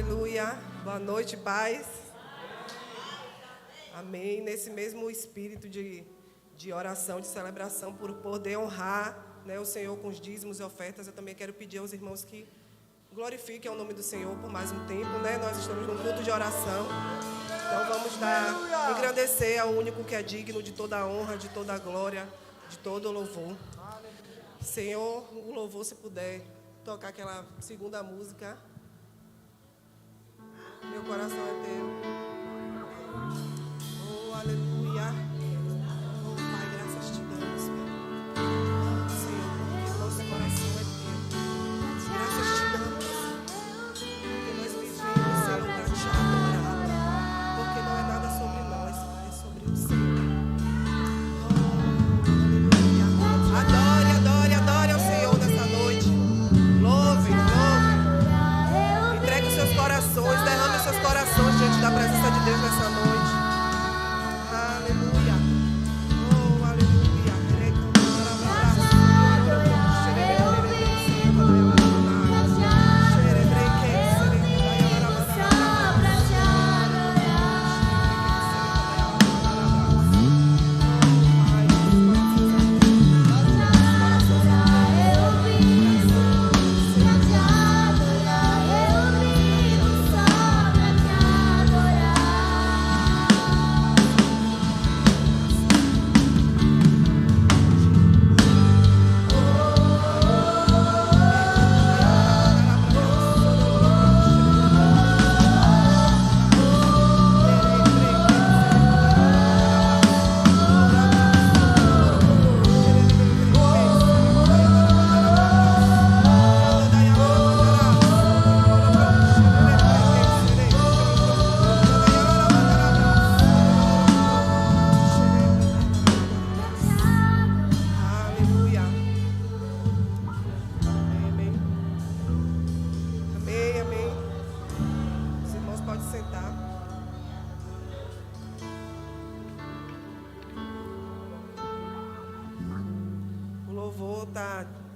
Aleluia. Boa noite, paz. Amém. Nesse mesmo espírito de oração, de celebração, por poder honrar, né, o Senhor com os dízimos e ofertas, eu também quero pedir aos irmãos que glorifiquem o nome do Senhor por mais um tempo, né? Nós estamos num culto de oração. Então vamos engrandecer ao único que é digno de toda a honra, de toda a glória, de todo o louvor. Senhor, o louvor, se puder tocar aquela segunda música. Meu coração é teu. Oh, aleluia. Oh, Pai, graças te damos, Senhor, porque nosso coração é teu. Graças te damos, porque nós vivemos, Senhor, para te adorar. Porque não é nada sobre nós, Pai, é sobre o Senhor. Oh, aleluia. Adore, adore, adore ao Senhor nessa noite. Louve, louve. Entregue os seus corações, derrame os seus corações diante da presença de Deus nessa noite. Aleluia. Oh, aleluia.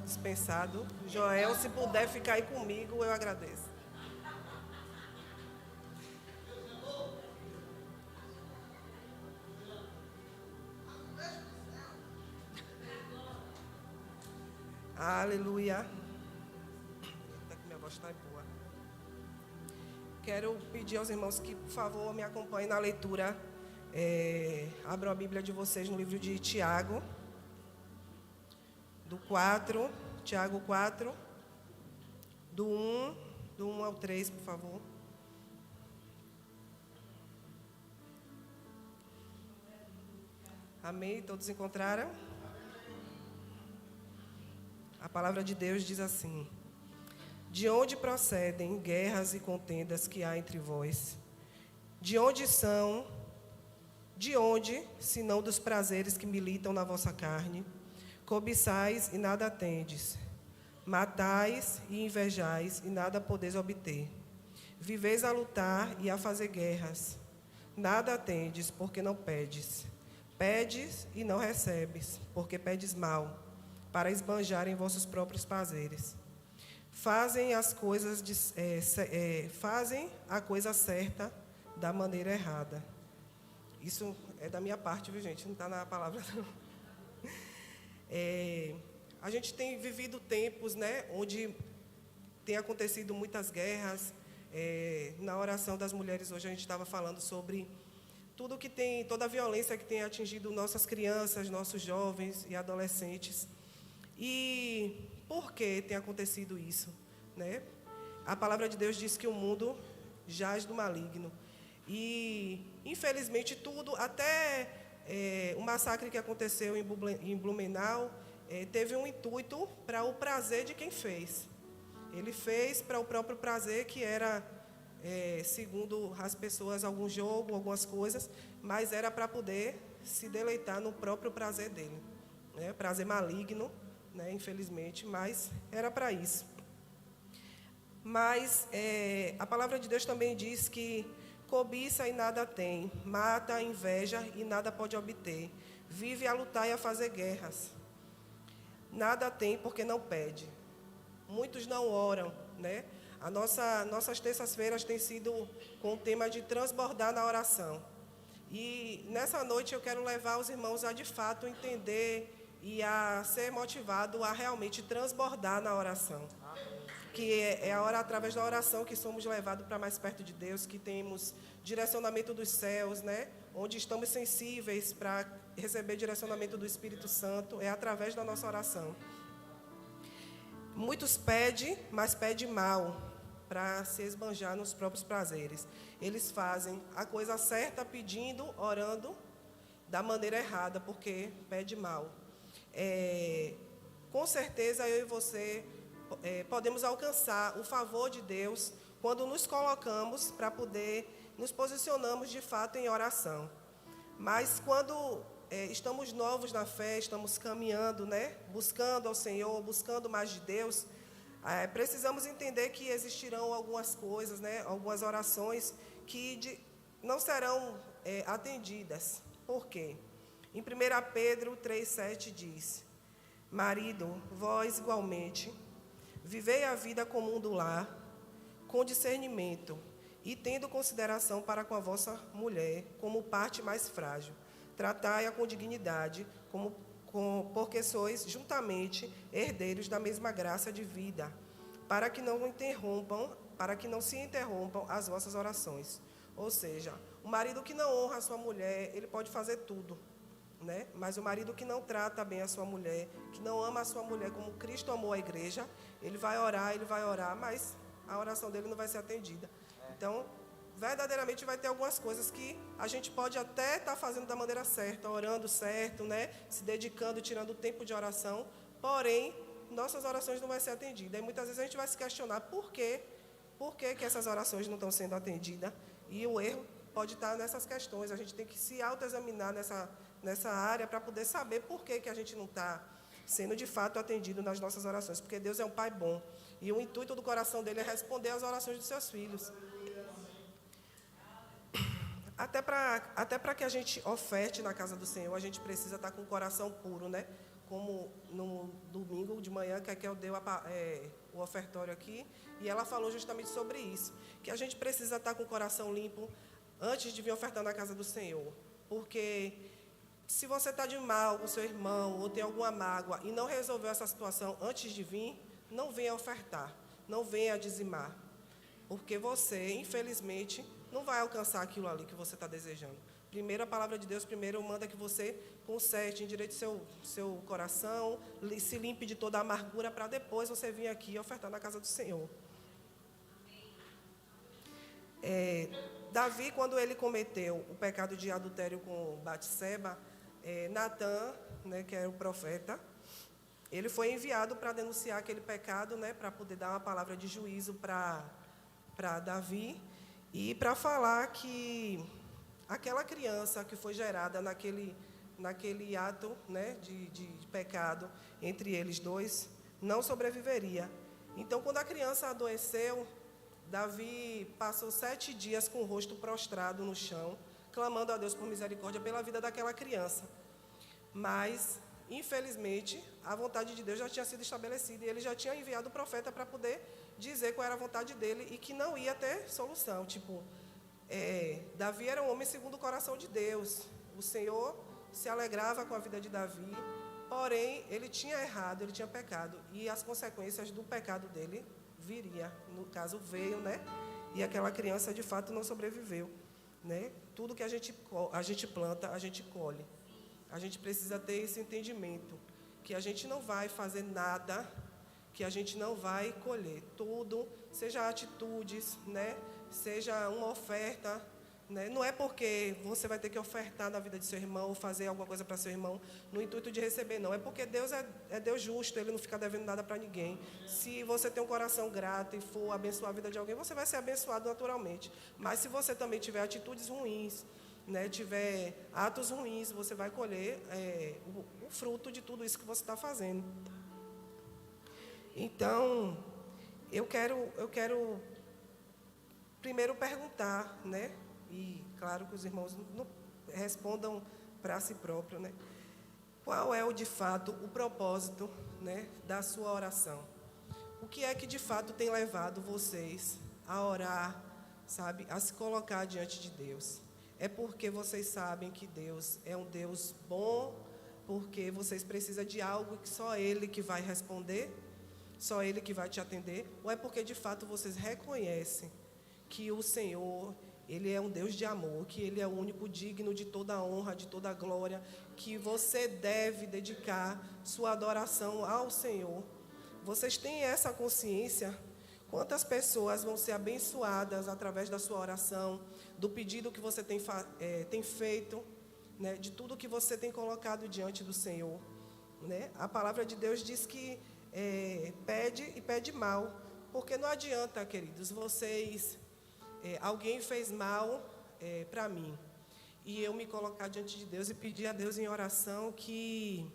Dispensado. Joel, se puder ficar aí comigo, eu agradeço. Aleluia. Eita, que minha voz está boa. Quero pedir aos irmãos que, por favor, me acompanhem na leitura. Abram a Bíblia de vocês no livro de Tiago. Do 4, Tiago 4, do 1 ao 3, por favor. Amém? Todos encontraram? A palavra de Deus diz assim: de onde procedem guerras e contendas que há entre vós? De onde são? De onde, senão dos prazeres que militam na vossa carne? Cobiçais e nada tendes, matais e invejais e nada podeis obter. Viveis a lutar e a fazer guerras. Nada tendes, porque não pedes. Pedes e não recebes, porque pedes mal, para esbanjar em vossos próprios prazeres. Fazem a coisa certa da maneira errada. Isso é da minha parte, viu, gente? Não está na palavra, não. A gente tem vivido tempos, né, onde tem acontecido muitas guerras. Na oração das mulheres hoje a gente estava falando sobre tudo que tem, toda a violência que tem atingido nossas crianças, nossos jovens e adolescentes. E por que tem acontecido isso, né? A palavra de Deus diz que o mundo jaz do maligno. E, infelizmente, tudo, até o massacre que aconteceu em Blumenau, teve um intuito para o prazer de quem fez. Ele fez para o próprio prazer, que era, segundo as pessoas, algum jogo, algumas coisas, mas era para poder se deleitar no próprio prazer dele, né? Prazer maligno, né? Infelizmente, mas era para isso. Mas a palavra de Deus também diz que cobiça e nada tem, mata, inveja e nada pode obter. Vive a lutar e a fazer guerras. Nada tem porque não pede. Muitos não oram, né? Nossas terças-feiras têm sido com o tema de transbordar na oração. E nessa noite eu quero levar os irmãos a, de fato, entender e a ser motivado a realmente transbordar na oração. Que é a hora, através da oração, que somos levados para mais perto de Deus, que temos direcionamento dos céus, né? Onde estamos sensíveis para receber direcionamento do Espírito Santo, é através da nossa oração. Muitos pedem, mas pedem mal, para se esbanjar nos próprios prazeres. Eles fazem a coisa certa pedindo, orando, da maneira errada, porque pede mal. Com certeza, eu e você podemos alcançar o favor de Deus quando nos colocamos para poder, nos posicionamos de fato em oração. Mas quando estamos novos na fé, estamos caminhando, né, buscando ao Senhor, buscando mais de Deus, precisamos entender que existirão algumas coisas, né, algumas orações que não serão atendidas. Por quê? Em 1 Pedro 3,7 diz: marido, vós igualmente, vivei a vida comum do lar, com discernimento, e tendo consideração para com a vossa mulher, como parte mais frágil. Tratai-a com dignidade, porque sois juntamente herdeiros da mesma graça de vida, para que não se interrompam as vossas orações. Ou seja, o marido que não honra a sua mulher, ele pode fazer tudo, né? Mas o marido que não trata bem a sua mulher, que não ama a sua mulher como Cristo amou a igreja, ele vai orar, mas a oração dele não vai ser atendida. Então, verdadeiramente vai ter algumas coisas que a gente pode até estar fazendo da maneira certa, orando certo, né? Se dedicando, tirando o tempo de oração, porém, nossas orações não vão ser atendidas. E muitas vezes a gente vai se questionar por que essas orações não estão sendo atendidas. E o erro pode estar nessas questões. A gente tem que se autoexaminar nessa área para poder saber por que a gente não está sendo de fato atendido nas nossas orações. Porque Deus é um Pai bom. E o intuito do coração dele é responder às orações dos seus filhos. Até para que a gente oferte na casa do Senhor, a gente precisa estar com o coração puro, né? Como no domingo de manhã, que a Kel deu o ofertório aqui, e ela falou justamente sobre isso, que a gente precisa estar com o coração limpo antes de vir ofertar na casa do Senhor. Porque se você está de mal com seu irmão, ou tem alguma mágoa, e não resolveu essa situação antes de vir, não venha ofertar, não venha dizimar. Porque você, infelizmente, não vai alcançar aquilo ali que você está desejando. Primeiro, a palavra de Deus, primeiro manda que você conserte, endireite seu coração, se limpe de toda a amargura, para depois você vir aqui ofertar na casa do Senhor. Davi, quando ele cometeu o pecado de adultério com Batseba, Natã, né, que era o profeta, ele foi enviado para denunciar aquele pecado, né, para poder dar uma palavra de juízo para Davi, e para falar que aquela criança que foi gerada naquele ato, né, de pecado entre eles dois, não sobreviveria. Então, quando a criança adoeceu, Davi passou 7 dias com o rosto prostrado no chão, clamando a Deus por misericórdia pela vida daquela criança. Mas, infelizmente, a vontade de Deus já tinha sido estabelecida, e ele já tinha enviado o profeta para poder dizer qual era a vontade dele e que não ia ter solução. Davi era um homem segundo o coração de Deus. O Senhor se alegrava com a vida de Davi, porém, ele tinha errado, ele tinha pecado, e as consequências do pecado dele viria. No caso, veio, né? E aquela criança, de fato, não sobreviveu, né? Tudo que a gente planta, a gente colhe. A gente precisa ter esse entendimento, que a gente não vai fazer nada que a gente não vai colher. Tudo, seja atitudes, né? Seja uma oferta, né? Não é porque você vai ter que ofertar na vida de seu irmão ou fazer alguma coisa para seu irmão no intuito de receber, não. É porque Deus é Deus justo, Ele não fica devendo nada para ninguém. Se você tem um coração grato e for abençoar a vida de alguém, você vai ser abençoado naturalmente. Mas se você também tiver atitudes ruins, né, tiver atos ruins, você vai colher o fruto de tudo isso que você está fazendo. Então, eu quero primeiro perguntar, né? E claro que os irmãos não respondam para si próprio, né? Qual é de fato o propósito, né, da sua oração? O que é que de fato tem levado vocês a orar, sabe, a se colocar diante de Deus? É porque vocês sabem que Deus é um Deus bom, porque vocês precisam de algo que só Ele que vai responder, só Ele que vai te atender? Ou é porque de fato vocês reconhecem que o Senhor, Ele é um Deus de amor, que Ele é o único digno de toda a honra, de toda a glória, que você deve dedicar sua adoração ao Senhor? Vocês têm essa consciência? Quantas pessoas vão ser abençoadas através da sua oração, do pedido que você tem feito, né, de tudo que você tem colocado diante do Senhor, né? A palavra de Deus diz que pede e pede mal, porque não adianta, queridos, vocês... alguém fez mal para mim, e eu me colocar diante de Deus e pedir a Deus em oração que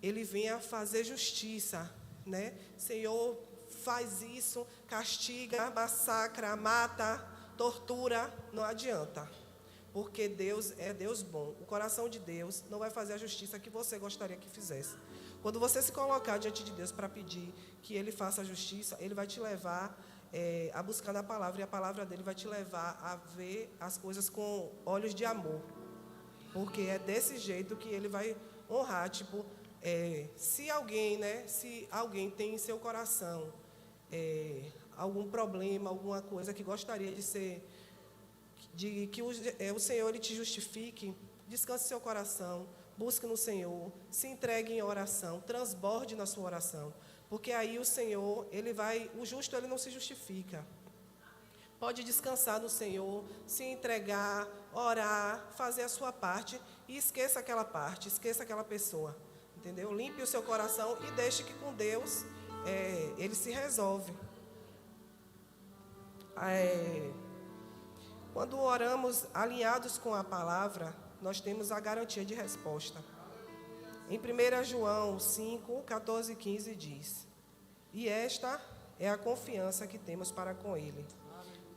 Ele venha fazer justiça, né? Senhor, faz isso, castiga, massacra, mata, tortura, não adianta, porque Deus é Deus bom. O coração de Deus não vai fazer a justiça que você gostaria que fizesse. Quando você se colocar diante de Deus para pedir que Ele faça a justiça, Ele vai te levar a buscar na palavra, e a palavra dele vai te levar a ver as coisas com olhos de amor, porque é desse jeito que Ele vai honrar. Tipo, se alguém tem em seu coração algum problema, alguma coisa que gostaria de que o Senhor Ele te justifique, descanse seu coração, busque no Senhor, se entregue em oração, transborde na sua oração, porque aí o Senhor, o justo ele não se justifica. Pode descansar no Senhor, se entregar, orar, fazer a sua parte e esqueça aquela parte, esqueça aquela pessoa, entendeu? Limpe o seu coração e deixe que com Deus Ele se resolve. Quando oramos alinhados com a palavra, nós temos a garantia de resposta. Em 1 João 5, 14 e 15 diz: e esta é a confiança que temos para com Ele,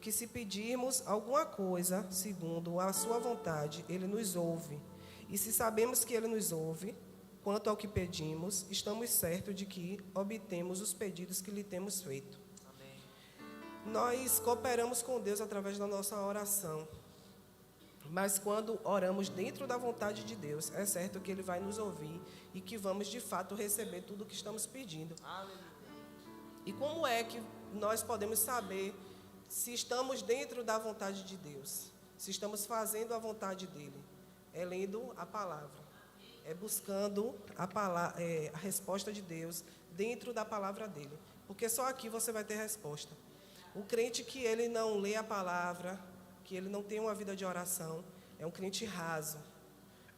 que se pedirmos alguma coisa segundo a sua vontade, Ele nos ouve. E se sabemos que Ele nos ouve, quanto ao que pedimos, estamos certos de que obtemos os pedidos que lhe temos feito. Amém. Nós cooperamos com Deus através da nossa oração. Mas quando oramos dentro da vontade de Deus, é certo que Ele vai nos ouvir e que vamos de fato receber tudo o que estamos pedindo. Aleluia. E como é que nós podemos saber se estamos dentro da vontade de Deus? Se estamos fazendo a vontade dEle? É lendo a palavra, é buscando a resposta de Deus dentro da palavra dEle, porque só aqui você vai ter resposta. O crente que ele não lê a palavra, que ele não tem uma vida de oração, é um crente raso,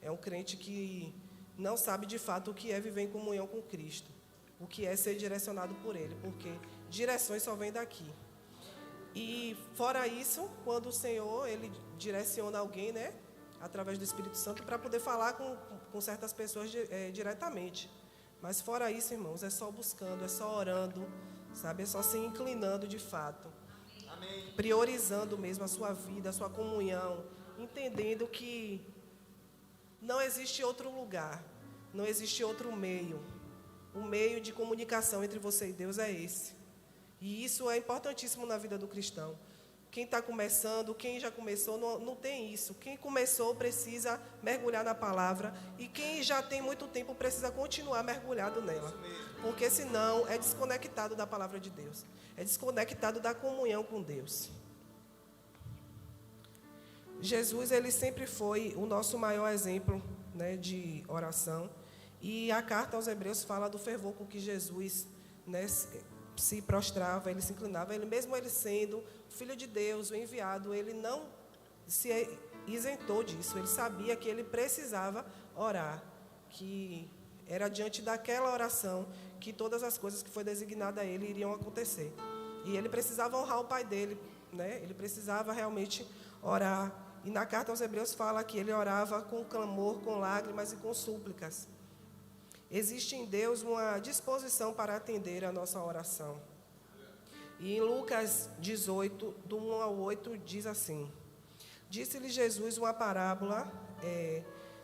é um crente que não sabe de fato o que é viver em comunhão com Cristo, o que é ser direcionado por Ele, porque direções só vêm daqui. E fora isso, quando o Senhor Ele direciona alguém, né, através do Espírito Santo, para poder falar com certas pessoas diretamente. Mas fora isso, irmãos, é só buscando, é só orando, sabe, é só se inclinando de fato. Amém. Priorizando mesmo a sua vida, a sua comunhão, entendendo que não existe outro lugar, não existe outro meio. O meio de comunicação entre você e Deus é esse. E isso é importantíssimo na vida do cristão. Quem está começando, quem já começou, não tem isso. Quem começou precisa mergulhar na palavra, e quem já tem muito tempo precisa continuar mergulhado nela. Porque senão é desconectado da palavra de Deus. É desconectado da comunhão com Deus. Jesus, ele sempre foi o nosso maior exemplo, né, de oração. E a carta aos Hebreus fala do fervor com que Jesus, né, se prostrava, ele se inclinava. Ele mesmo ele sendo o Filho de Deus, o enviado, ele não se isentou disso. Ele sabia que ele precisava orar, que era diante daquela oração que todas as coisas que foi designada a ele iriam acontecer. E ele precisava honrar o pai dele, né? Ele precisava realmente orar. E na carta aos Hebreus fala que ele orava com clamor, com lágrimas e com súplicas. Existe em Deus uma disposição para atender a nossa oração. E em Lucas 18, do 1 ao 8, diz assim: disse-lhe Jesus uma parábola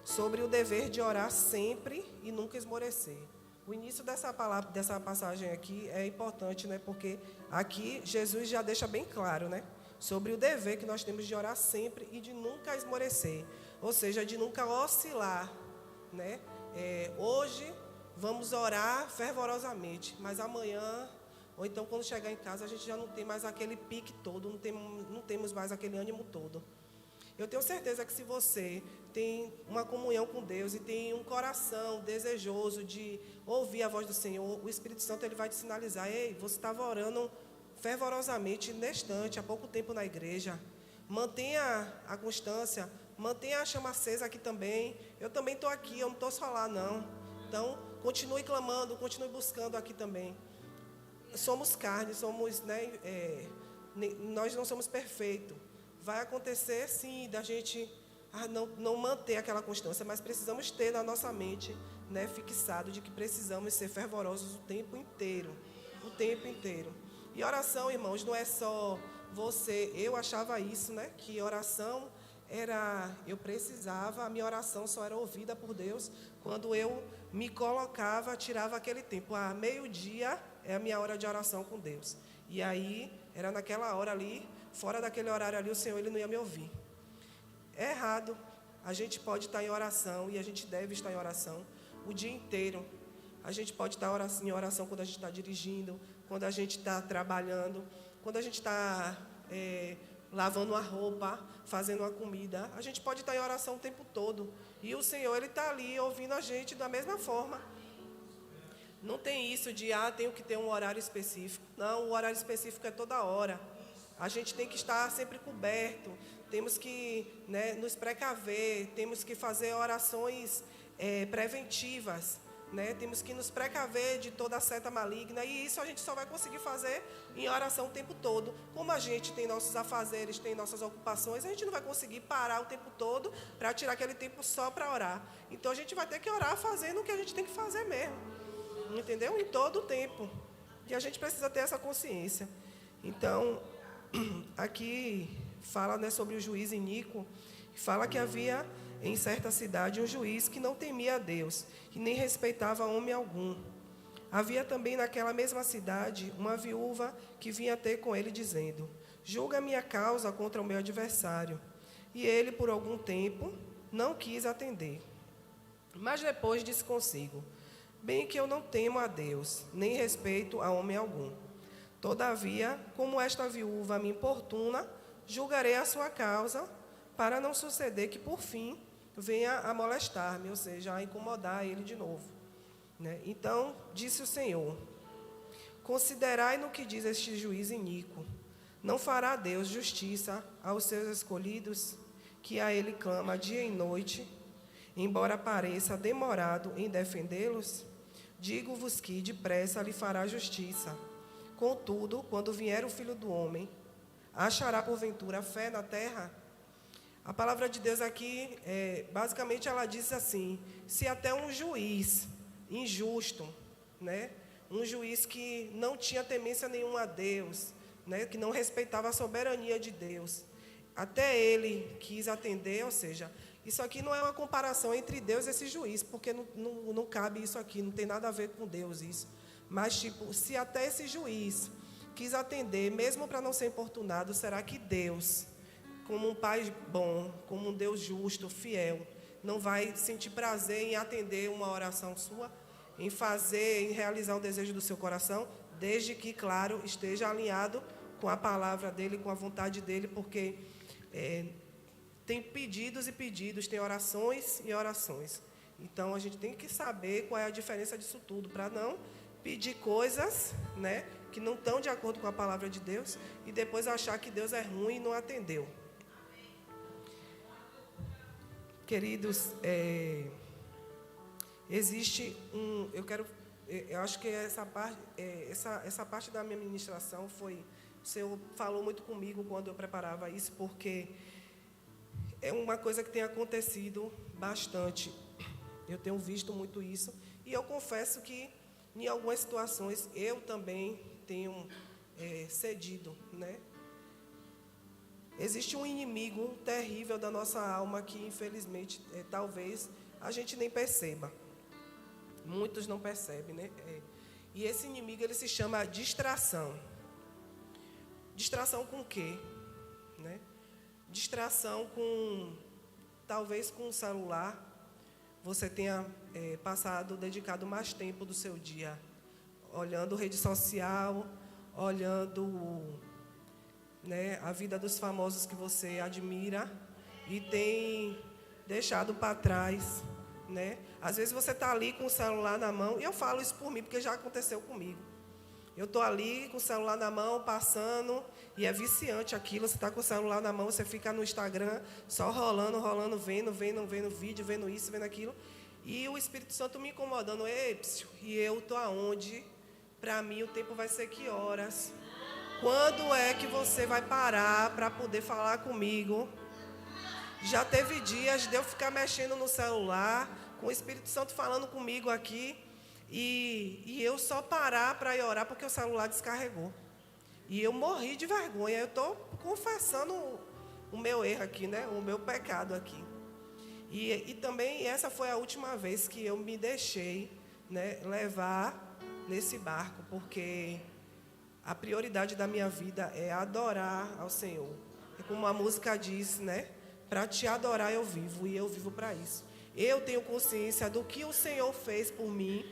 sobre o dever de orar sempre e nunca esmorecer. O início dessa palavra, dessa passagem aqui é importante, né? Porque aqui Jesus já deixa bem claro, né? Sobre o dever que nós temos de orar sempre e de nunca esmorecer, ou seja, de nunca oscilar, né? Hoje vamos orar fervorosamente, mas amanhã, ou então quando chegar em casa, a gente já não tem mais aquele pique todo, não temos mais aquele ânimo todo. Eu tenho certeza que se você tem uma comunhão com Deus e tem um coração desejoso de ouvir a voz do Senhor, o Espírito Santo ele vai te sinalizar: ei, você estava orando fervorosamente neste instante, há pouco tempo na igreja. Mantenha a constância, mantenha a chama acesa aqui também. Eu também estou aqui, eu não estou só lá, não. Então, continue clamando, continue buscando aqui também. Somos carne, somos, né, nós não somos perfeitos. Vai acontecer, sim, da gente não manter aquela constância, mas precisamos ter na nossa mente, né, fixado de que precisamos ser fervorosos o tempo inteiro. O tempo inteiro. E oração, irmãos, não é só você. Eu achava isso, né, que oração eu precisava, a minha oração só era ouvida por Deus quando eu me colocava, tirava aquele tempo. Meio-dia é a minha hora de oração com Deus. E aí, era naquela hora ali, fora daquele horário ali, o Senhor ele não ia me ouvir. É errado. A gente pode estar em oração, e a gente deve estar em oração o dia inteiro. A gente pode estar em oração quando a gente está dirigindo, quando a gente está trabalhando, quando a gente está lavando a roupa, fazendo a comida. A gente pode estar em oração o tempo todo. E o Senhor ele está ali ouvindo a gente da mesma forma. Não tem isso de, tenho que ter um horário específico. Não, o horário específico é toda hora. A gente tem que estar sempre coberto, temos que, né, nos precaver, temos que fazer orações preventivas, né, temos que nos precaver de toda seta maligna, e isso a gente só vai conseguir fazer em oração o tempo todo. Como a gente tem nossos afazeres, tem nossas ocupações, a gente não vai conseguir parar o tempo todo para tirar aquele tempo só para orar. Então a gente vai ter que orar fazendo o que a gente tem que fazer mesmo, entendeu? Em todo o tempo. E a gente precisa ter essa consciência. Então, aqui fala, né, sobre o juiz iníquo, fala que havia em certa cidade um juiz que não temia a Deus e nem respeitava homem algum. Havia também naquela mesma cidade uma viúva que vinha ter com ele dizendo: julga a minha causa contra o meu adversário. E ele por algum tempo não quis atender. Mas depois disse consigo: bem que eu não temo a Deus, nem respeito a homem algum. Todavia, como esta viúva me importuna, julgarei a sua causa, para não suceder que, por fim, venha a molestar-me, ou seja, a incomodar ele de novo. Né? Então, disse o Senhor: considerai no que diz este juiz iníquo. Não fará Deus justiça aos seus escolhidos, que a ele clama dia e noite, embora pareça demorado em defendê-los? Digo-vos que depressa lhe fará justiça. Contudo, quando vier o Filho do Homem, achará porventura fé na terra? A palavra de Deus aqui, basicamente ela diz assim: se até um juiz injusto, né, um juiz que não tinha temência nenhuma a Deus, né, que não respeitava a soberania de Deus, até ele quis atender, ou seja, isso aqui não é uma comparação entre Deus e esse juiz, porque não cabe isso aqui, não tem nada a ver com Deus isso. Mas, se até esse juiz quis atender, mesmo para não ser importunado, será que Deus, como um Pai bom, como um Deus justo, fiel, não vai sentir prazer em atender uma oração sua, em fazer, em realizar um desejo do seu coração, desde que, claro, esteja alinhado com a palavra dele, com a vontade dele, porque tem pedidos e pedidos, tem orações e orações. Então, a gente tem que saber qual é a diferença disso tudo, para não pedir coisas, né, que não estão de acordo com a palavra de Deus e depois achar que Deus é ruim e não atendeu. Queridos, existe eu acho que essa parte da minha ministração o Senhor falou muito comigo quando eu preparava isso, porque é uma coisa que tem acontecido bastante. Eu tenho visto muito isso e eu confesso que em algumas situações eu também tenho cedido, né? Existe um inimigo terrível da nossa alma que, infelizmente, talvez a gente nem perceba. Muitos não percebem, né? E esse inimigo, ele se chama distração. Distração com o quê? Né? Distração com, talvez com o celular, você tenha dedicado mais tempo do seu dia olhando rede social, olhando, né, a vida dos famosos que você admira e tem deixado para trás, né? Às vezes você está ali com o celular na mão, e eu falo isso por mim, porque já aconteceu comigo. Eu estou ali com o celular na mão, passando, e é viciante aquilo. Você está com o celular na mão, você fica no Instagram, só rolando, vendo vídeo, vendo isso, vendo aquilo. E o Espírito Santo me incomodando. Ei, psiu, e eu estou aonde? Para mim, o tempo vai ser que horas? Quando é que você vai parar para poder falar comigo? Já teve dias de eu ficar mexendo no celular, com o Espírito Santo falando comigo aqui, e eu só parar para ir orar porque o celular descarregou. E eu morri de vergonha. Eu estou confessando o meu erro aqui, né? O meu pecado aqui. E também essa foi a última vez que eu me deixei, né, levar nesse barco, porque a prioridade da minha vida é adorar ao Senhor. É como a música diz, né? Para te adorar eu vivo, e eu vivo para isso. Eu tenho consciência do que o Senhor fez por mim,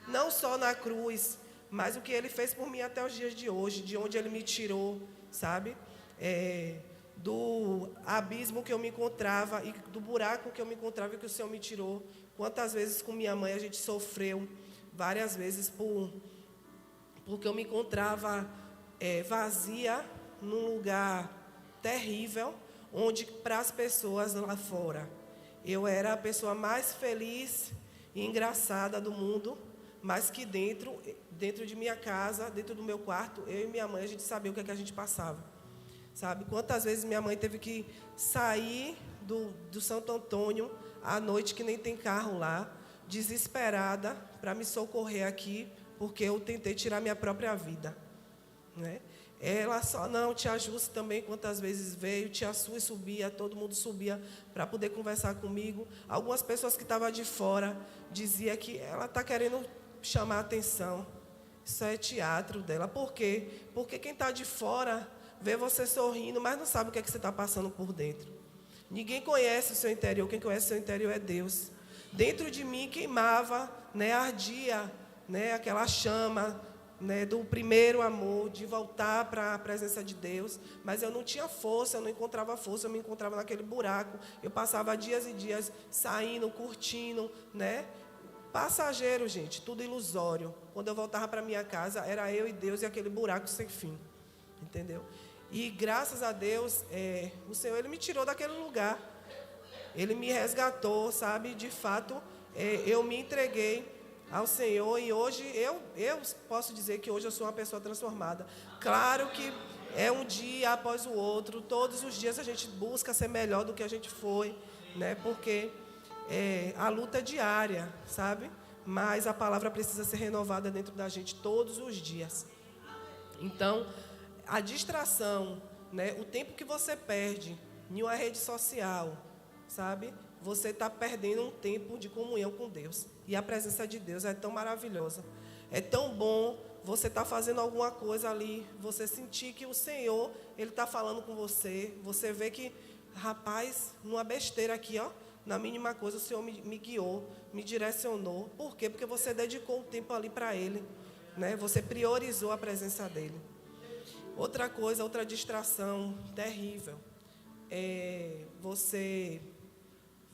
não só na cruz, mas o que Ele fez por mim até os dias de hoje, de onde Ele me tirou, sabe? Do abismo que eu me encontrava, e do buraco que eu me encontrava e que o Senhor me tirou. Quantas vezes com minha mãe a gente sofreu, várias vezes porque eu me encontrava vazia, num lugar terrível, onde para as pessoas lá fora, eu era a pessoa mais feliz e engraçada do mundo, mas que dentro de minha casa, dentro do meu quarto, eu e minha mãe, a gente sabia o que é que a gente passava. Sabe? Quantas vezes minha mãe teve que sair do Santo Antônio, à noite, que nem tem carro lá, desesperada, para me socorrer aqui, porque eu tentei tirar minha própria vida. Né? Ela só, não, tia Júcia também, quantas vezes veio, tia Sui subia, todo mundo subia para poder conversar comigo. Algumas pessoas que estavam de fora diziam que ela está querendo chamar a atenção. Isso é teatro dela. Por quê? Porque quem está de fora vê você sorrindo, mas não sabe o que é que você está passando por dentro. Ninguém conhece o seu interior, quem conhece o seu interior é Deus. Dentro de mim queimava, né, ardia, né, aquela chama, né, do primeiro amor, de voltar para a presença de Deus, mas eu não tinha força, eu não encontrava força, eu me encontrava naquele buraco. Eu passava dias e dias saindo, curtindo, né? Passageiro, gente, tudo ilusório. Quando eu voltava para minha casa, era eu e Deus e aquele buraco sem fim, entendeu? E graças a Deus, o Senhor, Ele me tirou daquele lugar, Ele me resgatou, sabe? De fato, eu me entreguei ao Senhor, e hoje eu posso dizer que hoje eu sou uma pessoa transformada. Claro que é um dia após o outro, todos os dias a gente busca ser melhor do que a gente foi, né? Porque a luta é diária, sabe? Mas a palavra precisa ser renovada dentro da gente todos os dias. Então, a distração, né? O tempo que você perde em uma rede social, sabe? Você está perdendo um tempo de comunhão com Deus. E a presença de Deus é tão maravilhosa. É tão bom você estar fazendo alguma coisa ali, você sentir que o Senhor, Ele está falando com você. Você vê que, rapaz, numa besteira aqui, ó, na mínima coisa, o Senhor me guiou, me direcionou. Por quê? Porque você dedicou um tempo ali para Ele, né? Você priorizou a presença dEle. Outra coisa, outra distração terrível, é você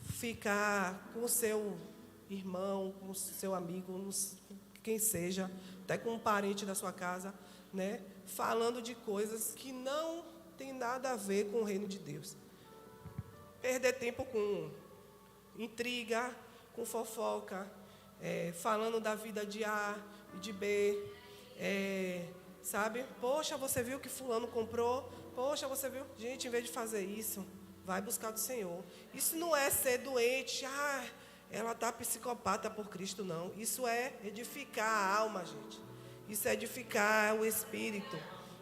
ficar com o seu irmão, com o seu amigo, quem seja, até com um parente da sua casa, né, falando de coisas que não tem nada a ver com o reino de Deus. Perder tempo com intriga, com fofoca, falando da vida de A e de B, sabe? Poxa, você viu que fulano comprou? Poxa, você viu? Gente, em vez de fazer isso, vai buscar do Senhor. Isso não é ser doente, ela está psicopata por Cristo, não. Isso é edificar a alma, gente. Isso é edificar o espírito,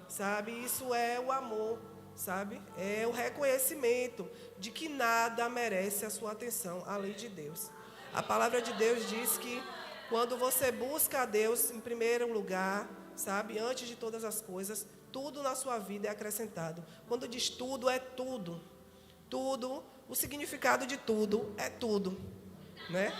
sabe? Isso é o amor, sabe? É o reconhecimento de que nada merece a sua atenção, além de Deus. A palavra de Deus diz que Quando você busca a Deus em primeiro lugar, sabe, antes de todas as coisas, tudo na sua vida é acrescentado. Quando diz tudo, é tudo. Tudo, o significado de tudo é tudo, né?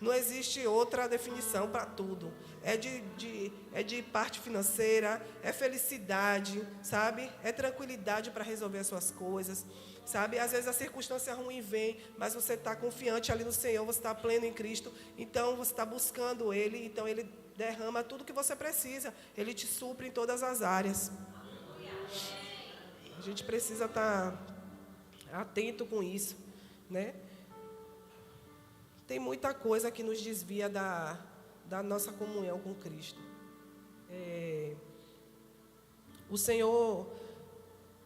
Não existe outra definição para tudo. É de parte financeira, é felicidade, sabe? É tranquilidade para resolver as suas coisas, sabe? Às vezes a circunstância ruim vem, mas você está confiante ali no Senhor, você está pleno em Cristo, então você está buscando Ele, então Ele derrama tudo que você precisa, Ele te supre em todas as áreas. A gente precisa estar atento com isso, né? Tem muita coisa que nos desvia da nossa comunhão com Cristo. O Senhor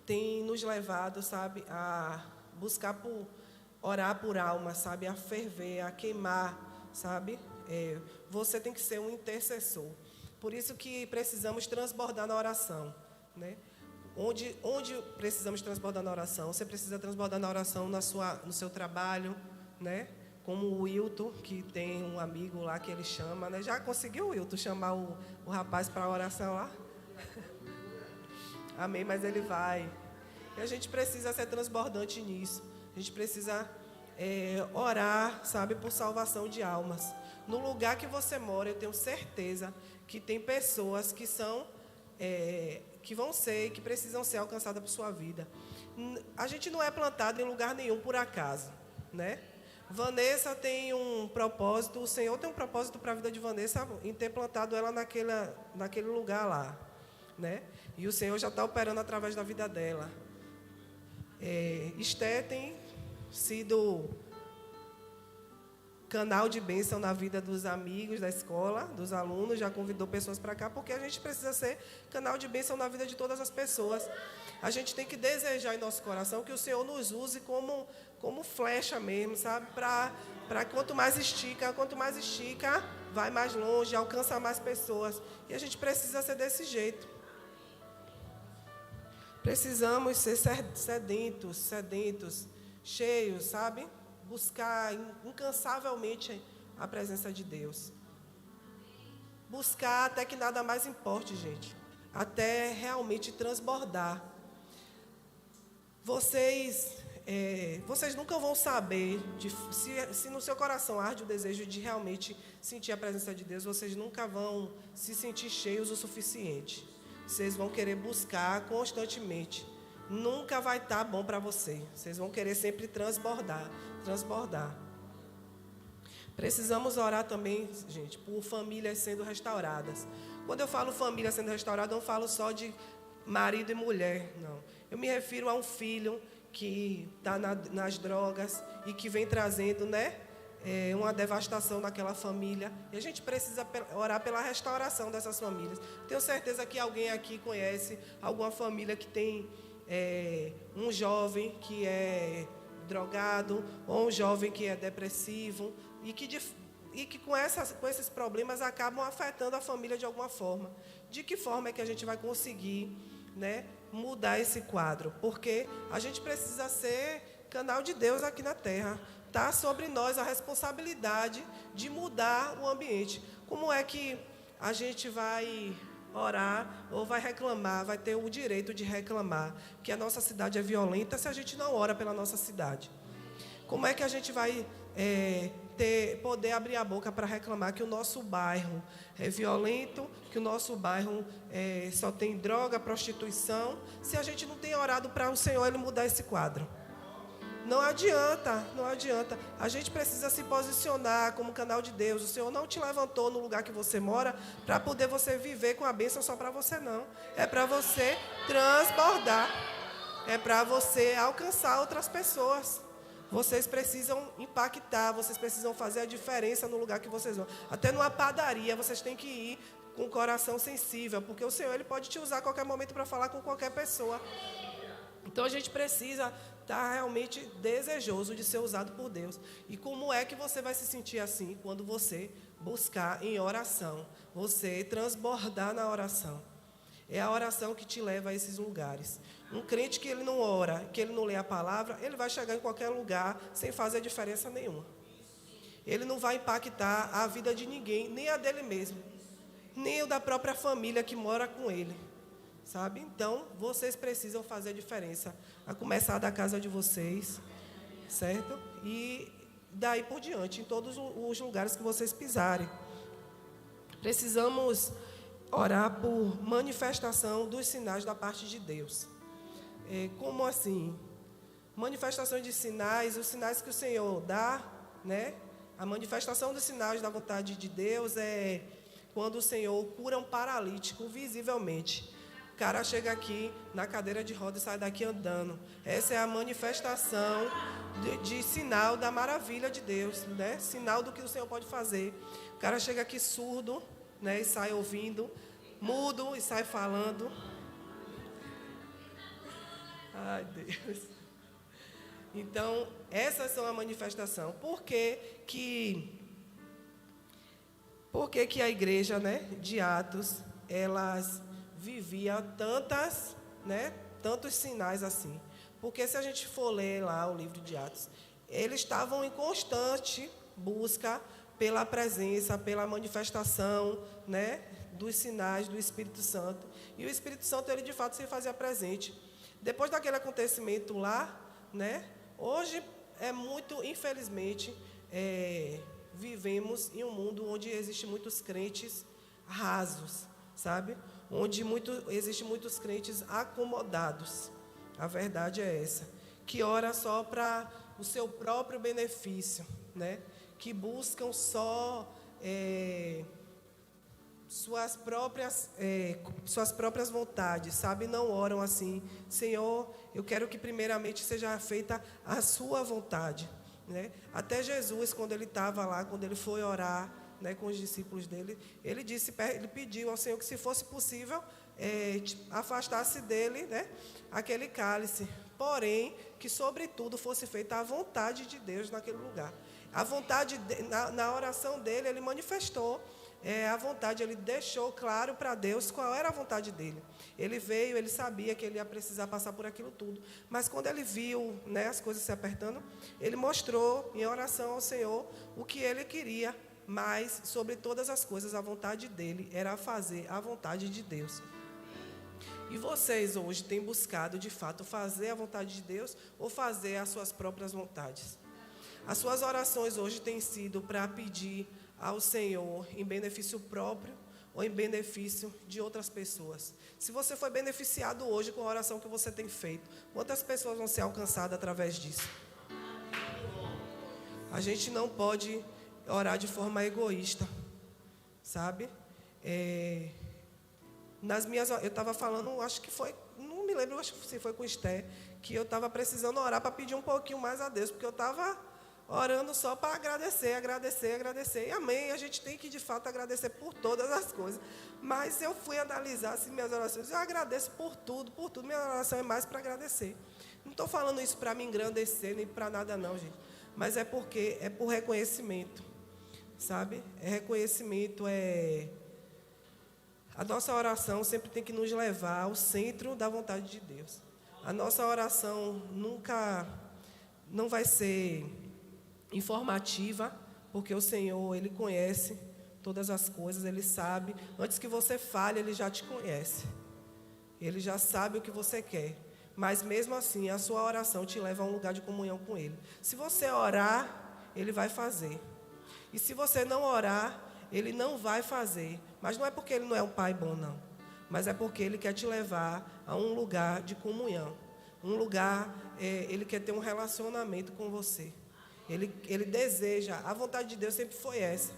tem nos levado, sabe, a buscar orar por alma, sabe, a ferver, a queimar, sabe? Você tem que ser um intercessor. Por isso que precisamos transbordar na oração, né? Onde precisamos transbordar na oração? Você precisa transbordar na oração no seu trabalho, né? Como o Wilton, que tem um amigo lá que ele chama, né? Já conseguiu, Wilton, chamar o rapaz para a oração lá? Amém, mas ele vai. E a gente precisa ser transbordante nisso. A gente precisa orar, sabe, por salvação de almas. No lugar que você mora, eu tenho certeza que tem pessoas que são, que vão ser, que precisam ser alcançadas por sua vida. A gente não é plantado em lugar nenhum por acaso, né? Vanessa tem um propósito, o Senhor tem um propósito para a vida de Vanessa em ter plantado ela naquele lugar lá, né? E o Senhor já está operando através da vida dela. Esté tem sido canal de bênção na vida dos amigos da escola, dos alunos, já convidou pessoas para cá, porque a gente precisa ser canal de bênção na vida de todas as pessoas. A gente tem que desejar em nosso coração que o Senhor nos use como flecha mesmo, sabe? Para quanto mais estica, vai mais longe, alcança mais pessoas. E a gente precisa ser desse jeito. Precisamos ser sedentos, cheios, sabe? Buscar incansavelmente a presença de Deus. Buscar até que nada mais importe, gente. Até realmente transbordar. Vocês nunca vão saber, se no seu coração arde o desejo de realmente sentir a presença de Deus, vocês nunca vão se sentir cheios o suficiente. Vocês vão querer buscar constantemente. Nunca vai estar bom para você. Vocês vão querer sempre transbordar. Precisamos orar também, gente, por famílias sendo restauradas. Quando eu falo família sendo restaurada, eu não falo só de marido e mulher, não. Eu me refiro a um filho que está nas drogas e que vem trazendo, né, uma devastação naquela família. E a gente precisa orar pela restauração dessas famílias. Tenho certeza que alguém aqui conhece alguma família que tem um jovem que é drogado ou um jovem que é depressivo e que com esses problemas acabam afetando a família de alguma forma. De que forma é que a gente vai conseguir, né, mudar esse quadro? Porque a gente precisa ser canal de Deus aqui na terra. Está sobre nós a responsabilidade de mudar o ambiente. Como é que a gente vai orar ou vai reclamar, vai ter o direito de reclamar que a nossa cidade é violenta se a gente não ora pela nossa cidade? Como é que a gente vai poder abrir a boca para reclamar que o nosso bairro é violento, que o nosso bairro só tem droga, prostituição, se a gente não tem orado para o Senhor Ele mudar esse quadro? Não adianta. A gente precisa se posicionar como canal de Deus. O Senhor não te levantou no lugar que você mora para poder você viver com a bênção só para você, não. É para você transbordar. É para você alcançar outras pessoas. Vocês precisam impactar, vocês precisam fazer a diferença no lugar que vocês vão. Até numa padaria, vocês têm que ir com o coração sensível, porque o Senhor Ele pode te usar a qualquer momento para falar com qualquer pessoa. Então, a gente precisa estar realmente desejoso de ser usado por Deus. E como é que você vai se sentir assim? Quando você buscar em oração, você transbordar na oração. É a oração que te leva a esses lugares. Um crente que ele não ora, que ele não lê a palavra, ele vai chegar em qualquer lugar sem fazer diferença nenhuma. ele não vai impactar a vida de ninguém, nem a dele mesmo, nem o da própria família que mora com ele, sabe? Então, vocês precisam fazer a diferença, a começar da casa de vocês, certo? E daí por diante, em todos os lugares que vocês pisarem. Precisamos orar por manifestação dos sinais da parte de Deus. Como assim? Manifestação de sinais, os sinais que o Senhor dá, né? A manifestação dos sinais da vontade de Deus é quando o Senhor cura um paralítico visivelmente. O cara chega aqui na cadeira de rodas e sai daqui andando. Essa é a manifestação de sinal da maravilha de Deus, né? Sinal do que o Senhor pode fazer. O cara chega aqui surdo, né? E sai ouvindo, mudo e sai falando. Ai, Deus. Então, essas são a manifestação. Por que a igreja, né, de Atos, elas vivia tantos sinais assim? Porque se a gente for ler lá o livro de Atos, eles estavam em constante busca pela presença, pela manifestação, né, dos sinais do Espírito Santo. E o Espírito Santo, ele de fato se fazia presente. Depois daquele acontecimento lá, né, hoje é muito, infelizmente, vivemos em um mundo onde existem muitos crentes rasos, sabe? Onde existem muitos crentes acomodados. A verdade é essa. Que ora só para o seu próprio benefício, né? Que buscam só suas próprias vontades, sabe? Não oram assim, Senhor, eu quero que primeiramente seja feita a sua vontade, né? Até Jesus, quando ele estava lá, quando ele foi orar, né, com os discípulos dele, ele pediu ao Senhor que, se fosse possível, afastasse dele, né, aquele cálice, porém, que sobretudo fosse feita a vontade de Deus naquele lugar. A vontade, na oração dele, ele manifestou a vontade, ele deixou claro para Deus qual era a vontade dele. Ele veio, ele sabia que ele ia precisar passar por aquilo tudo, mas quando ele viu, né, as coisas se apertando, ele mostrou em oração ao Senhor o que ele queria, mas sobre todas as coisas a vontade dele era fazer a vontade de Deus. E vocês hoje têm buscado de fato fazer a vontade de Deus ou fazer as suas próprias vontades? As suas orações hoje têm sido para pedir ao Senhor em benefício próprio ou em benefício de outras pessoas? Se você foi beneficiado hoje com a oração que você tem feito, quantas pessoas vão ser alcançadas através disso? A gente não pode orar de forma egoísta, sabe? Eu estava falando, acho que foi, não me lembro, acho que foi com o Esther, que eu estava precisando orar para pedir um pouquinho mais a Deus, porque eu estava orando só para agradecer. E amém, a gente tem que de fato agradecer por todas as coisas. Mas eu fui analisar assim, minhas orações, eu agradeço por tudo, minha oração é mais para agradecer. Não estou falando isso para me engrandecer, nem para nada não, gente. Mas é porque é por reconhecimento, sabe? Reconhecimento, a nossa oração sempre tem que nos levar ao centro da vontade de Deus. A nossa oração nunca não vai ser informativa, porque o Senhor, Ele conhece todas as coisas, Ele sabe. Antes que você fale, Ele já te conhece. Ele já sabe o que você quer. Mas mesmo assim, a sua oração te leva a um lugar de comunhão com Ele. Se você orar, Ele vai fazer. E se você não orar, Ele não vai fazer. Mas não é porque Ele não é um Pai bom, não. Mas é porque Ele quer te levar a um lugar de comunhão. Um lugar, Ele quer ter um relacionamento com você. Ele deseja, a vontade de Deus sempre foi essa.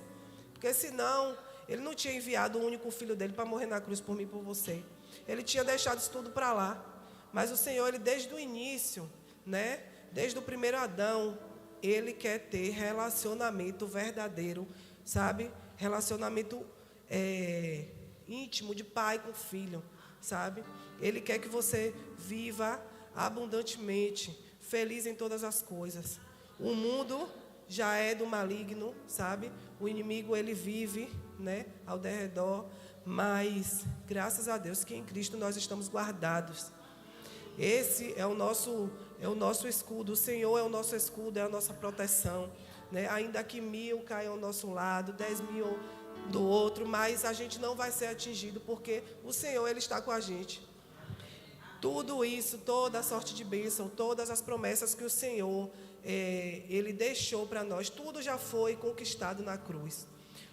Porque senão, Ele não tinha enviado o único filho dele para morrer na cruz por mim e por você. Ele tinha deixado isso tudo para lá. Mas o Senhor, Ele desde o início, né, desde o primeiro Adão, Ele quer ter relacionamento verdadeiro, sabe? Relacionamento íntimo de pai com filho, sabe? Ele quer que você viva abundantemente, feliz em todas as coisas. O mundo já é do maligno, sabe? O inimigo, ele vive, né, ao derredor, mas graças a Deus que em Cristo nós estamos guardados. Esse é o nosso escudo. O Senhor é o nosso escudo, é a nossa proteção. né? Ainda que 1000 caiam ao nosso lado, 10.000 do outro, mas a gente não vai ser atingido, porque o Senhor, Ele está com a gente. Tudo isso, toda a sorte de bênção, todas as promessas que o Senhor, Ele deixou para nós, tudo já foi conquistado na cruz.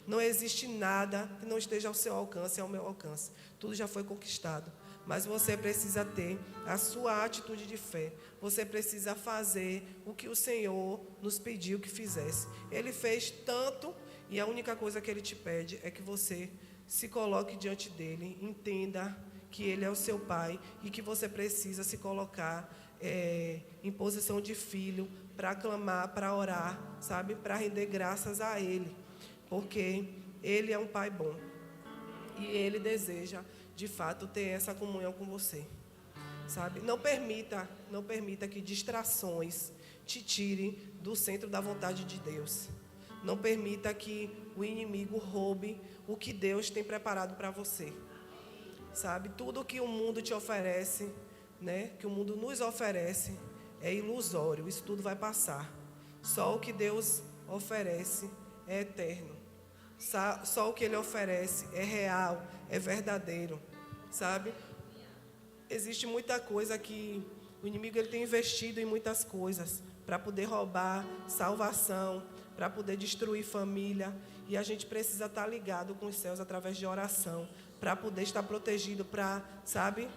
Não existe nada que não esteja ao seu alcance, ao meu alcance. Tudo já foi conquistado. Mas você precisa ter a sua atitude de fé. Você precisa fazer o que o Senhor nos pediu que fizesse. Ele fez tanto, e a única coisa que Ele te pede é que você se coloque diante dEle, entenda que Ele é o seu Pai e que você precisa se colocar em posição de filho para clamar, para orar, sabe? Para render graças a Ele. Porque Ele é um Pai bom. E Ele deseja, de fato, ter essa comunhão com você. Sabe? Não permita que distrações te tirem do centro da vontade de Deus. Não permita que o inimigo roube o que Deus tem preparado para você. Sabe? Tudo que o mundo te oferece, né? Que o mundo nos oferece, é ilusório. Isso tudo vai passar. Só o que Deus oferece é eterno. Só o que Ele oferece é real, é verdadeiro, sabe? Existe muita coisa que o inimigo ele tem investido em muitas coisas para poder roubar salvação, para poder destruir família, e a gente precisa estar ligado com os céus através de oração, para poder estar protegido, para, sabe,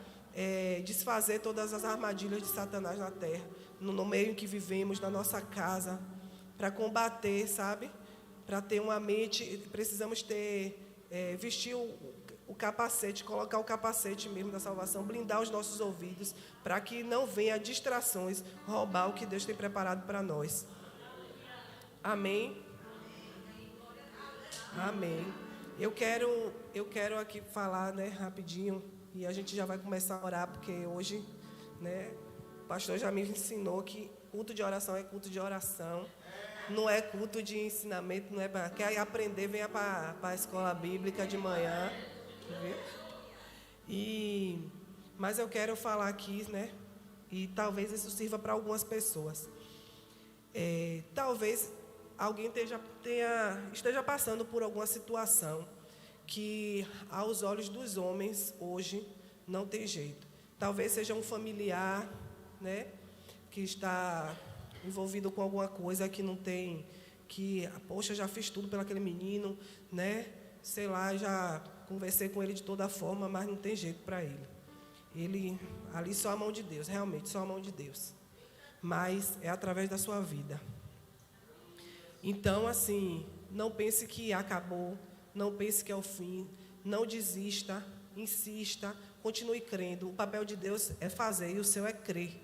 desfazer todas as armadilhas de Satanás na terra, no meio em que vivemos, na nossa casa, para combater, sabe? Para ter uma mente, precisamos vestir o capacete, colocar o capacete mesmo da salvação, blindar os nossos ouvidos, para que não venha distrações roubar o que Deus tem preparado para nós. Amém? Amém. Eu quero aqui falar, né, rapidinho, e a gente já vai começar a orar, porque hoje, né, o pastor já me ensinou que culto de oração é culto de oração. Não é culto de ensinamento, não é para quer aprender, venha para a escola bíblica de manhã. Viu? Mas eu quero falar aqui, né? E talvez isso sirva para algumas pessoas. Talvez alguém esteja passando por alguma situação que, aos olhos dos homens, hoje, não tem jeito. Talvez seja um familiar, né? Que está envolvido com alguma coisa que não tem, poxa, já fiz tudo pelo aquele menino, né? Sei lá, já conversei com ele de toda forma, mas não tem jeito para ele. Ali só a mão de Deus, realmente, só a mão de Deus. Mas é através da sua vida. Então, assim, não pense que acabou, não pense que é o fim, não desista, insista, continue crendo. O papel de Deus é fazer e o seu é crer.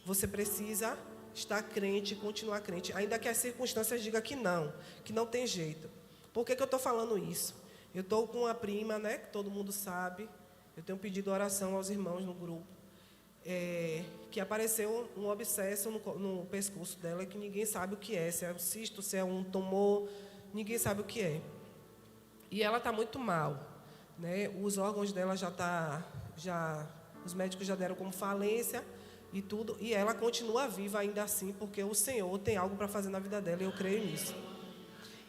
Você precisa estar crente, continuar crente, ainda que as circunstâncias digam que não tem jeito. Por que eu estou falando isso? Eu estou com uma prima, né, que todo mundo sabe, eu tenho pedido oração aos irmãos no grupo, que apareceu um abscesso no pescoço dela, que ninguém sabe o que é, se é um cisto, se é um tumor, ninguém sabe o que é. E ela está muito mal, né, os órgãos dela os médicos já deram como falência, e tudo, e ela continua viva ainda assim, porque o Senhor tem algo para fazer na vida dela, e eu creio nisso.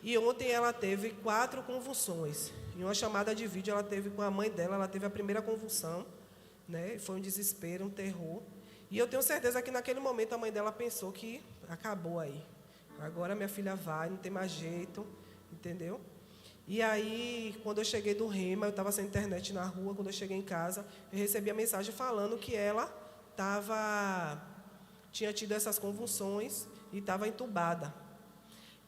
E ontem ela teve 4 convulsões. Em uma chamada de vídeo, ela teve com a mãe dela, ela teve a primeira convulsão, né? Foi um desespero, um terror. E eu tenho certeza que naquele momento a mãe dela pensou que acabou aí. Agora minha filha vai, não tem mais jeito, entendeu? E aí, quando eu cheguei do Rema, eu estava sem internet na rua, quando eu cheguei em casa, eu recebi a mensagem falando que ela tinha tido essas convulsões e estava entubada.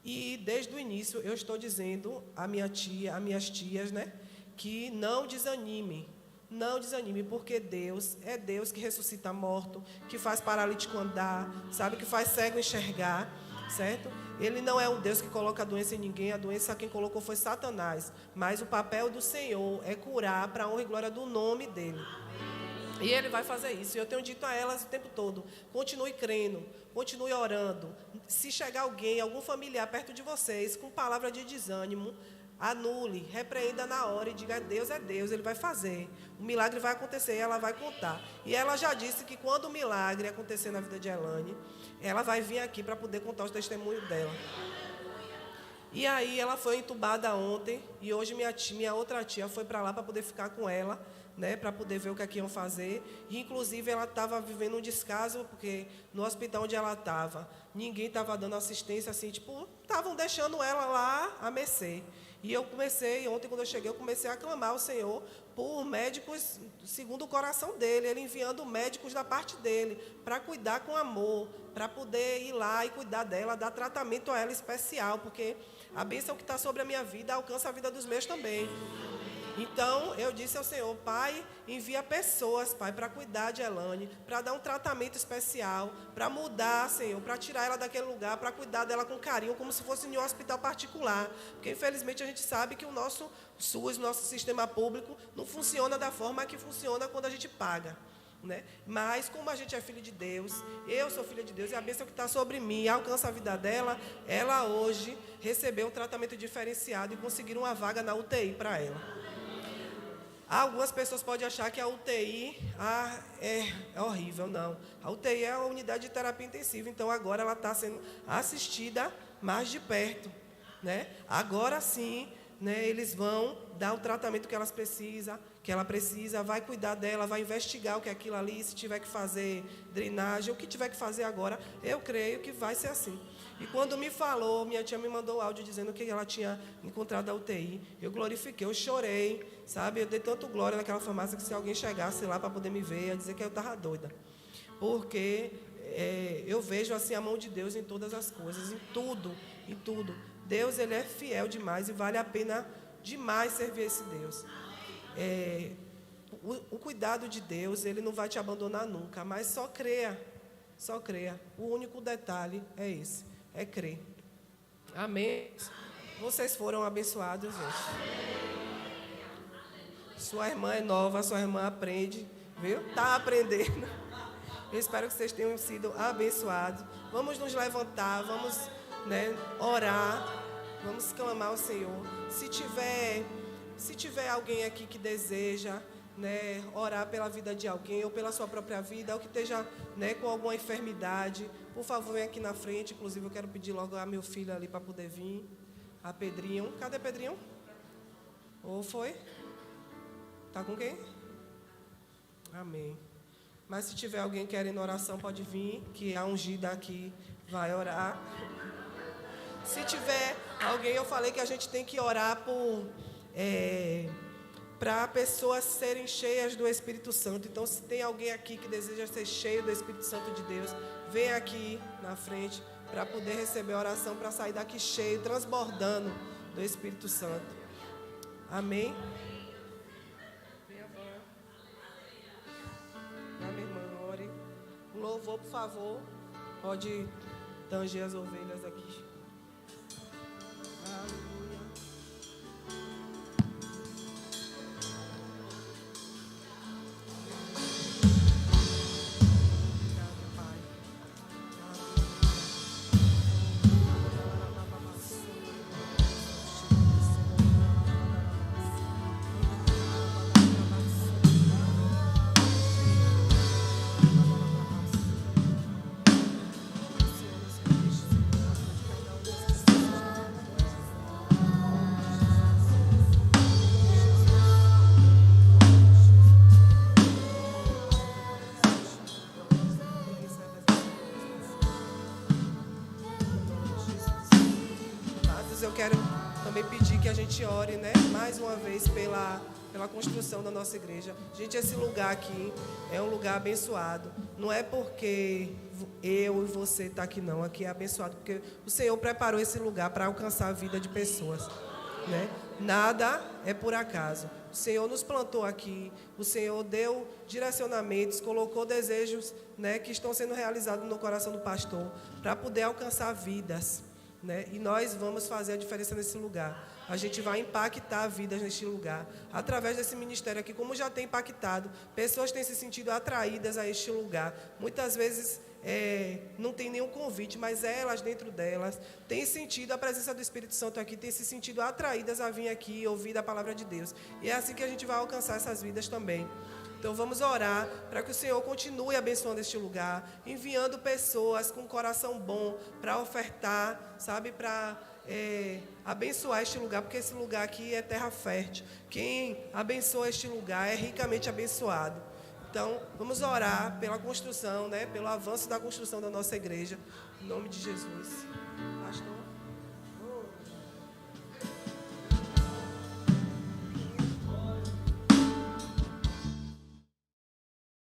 E desde o início eu estou dizendo à minhas tias, né, que não desanime, porque Deus é Deus que ressuscita morto, que faz paralítico andar, sabe, que faz cego enxergar, certo? Ele não é um Deus que coloca a doença em ninguém, a doença quem colocou foi Satanás, mas o papel do Senhor é curar para a honra e glória do nome dele. E Ele vai fazer isso. E eu tenho dito a elas o tempo todo, continue crendo, continue orando. Se chegar alguém, algum familiar perto de vocês, com palavra de desânimo, anule, repreenda na hora e diga, Deus é Deus, Ele vai fazer. O milagre vai acontecer e ela vai contar. E ela já disse que quando o milagre acontecer na vida de Elane, ela vai vir aqui para poder contar os testemunhos dela. E aí ela foi entubada ontem e hoje minha outra tia foi para lá para poder ficar com ela, né, para poder ver o que é que iam fazer. E, inclusive, ela estava vivendo um descaso, porque no hospital onde ela estava, ninguém estava dando assistência, assim, tipo, estavam deixando ela lá a mercê. E eu comecei, ontem quando eu cheguei, eu comecei a clamar ao Senhor por médicos segundo o coração dele, ele enviando médicos da parte dele, para cuidar com amor, para poder ir lá e cuidar dela, dar tratamento a ela especial, porque a bênção que está sobre a minha vida alcança a vida dos meus também. Então, eu disse ao Senhor, Pai, envia pessoas, Pai, para cuidar de Elane, para dar um tratamento especial, para mudar, Senhor, para tirar ela daquele lugar, para cuidar dela com carinho, como se fosse em um hospital particular. Porque, infelizmente, a gente sabe que o nosso SUS, nosso sistema público, não funciona da forma que funciona quando a gente paga, né? Mas, como a gente é filho de Deus, eu sou filha de Deus, e a bênção que está sobre mim alcança a vida dela, ela hoje recebeu um tratamento diferenciado e conseguiram uma vaga na UTI para ela. Algumas pessoas podem achar que a UTI é horrível. Não. A UTI é a unidade de terapia intensiva. Então, agora ela está sendo assistida mais de perto, né? Agora sim, né, eles vão dar o tratamento que ela precisa, vai cuidar dela, vai investigar o que é aquilo ali, se tiver que fazer drenagem, o que tiver que fazer agora, eu creio que vai ser assim. E quando me falou, minha tia me mandou o áudio dizendo que ela tinha encontrado a UTI. Eu glorifiquei, eu chorei, sabe? Eu dei tanto glória naquela farmácia que se alguém chegasse lá para poder me ver, ia dizer que eu estava doida. Porque eu vejo assim a mão de Deus em todas as coisas, em tudo, em tudo. Deus, Ele é fiel demais e vale a pena demais servir esse Deus. O cuidado de Deus, Ele não vai te abandonar nunca, mas só creia, só creia. O único detalhe é esse. É crer. Amém. Vocês foram abençoados, gente. Sua irmã é nova, sua irmã aprende, viu? Está aprendendo. Eu espero que vocês tenham sido abençoados. Vamos nos levantar, vamos, né, orar, vamos clamar ao Senhor. Se tiver alguém aqui que deseja, né, orar pela vida de alguém ou pela sua própria vida, ou que esteja, né, com alguma enfermidade, por favor, vem aqui na frente. Inclusive, eu quero pedir logo a meu filho ali para poder vir. A Pedrinho. Cadê Pedrinho? Ou foi? Está com quem? Amém. Mas se tiver alguém querendo oração, pode vir, que a ungida aqui vai orar. Se tiver alguém, eu falei que a gente tem que orar para pessoas serem cheias do Espírito Santo. Então, se tem alguém aqui que deseja ser cheio do Espírito Santo de Deus, vem aqui na frente para poder receber a oração, para sair daqui cheio, transbordando do Espírito Santo. Amém? Minha irmã, ore. O louvor, por favor, pode tanger as ovelhas aqui. Aleluia. Eu quero também pedir que a gente ore, né, mais uma vez pela construção da nossa igreja. Gente, esse lugar aqui é um lugar abençoado. Não é porque eu e você está aqui, não. Aqui é abençoado porque o Senhor preparou esse lugar para alcançar a vida de pessoas, né? Nada é por acaso. O Senhor nos plantou aqui, o Senhor deu direcionamentos, colocou desejos, né, que estão sendo realizados no coração do pastor para poder alcançar vidas. Né? E nós vamos fazer a diferença nesse lugar. A gente vai impactar vidas neste lugar através desse ministério aqui, como já tem impactado. Pessoas têm se sentido atraídas a este lugar. Muitas vezes não tem nenhum convite, mas elas dentro delas têm sentido a presença do Espírito Santo aqui, têm se sentido atraídas a vir aqui e ouvir a palavra de Deus. E é assim que a gente vai alcançar essas vidas também. Então vamos orar para que o Senhor continue abençoando este lugar, enviando pessoas com coração bom para ofertar, sabe, para abençoar este lugar, porque esse lugar aqui é terra fértil. Quem abençoa este lugar é ricamente abençoado. Então, vamos orar pela construção, né, pelo avanço da construção da nossa igreja. Em nome de Jesus. Pastor.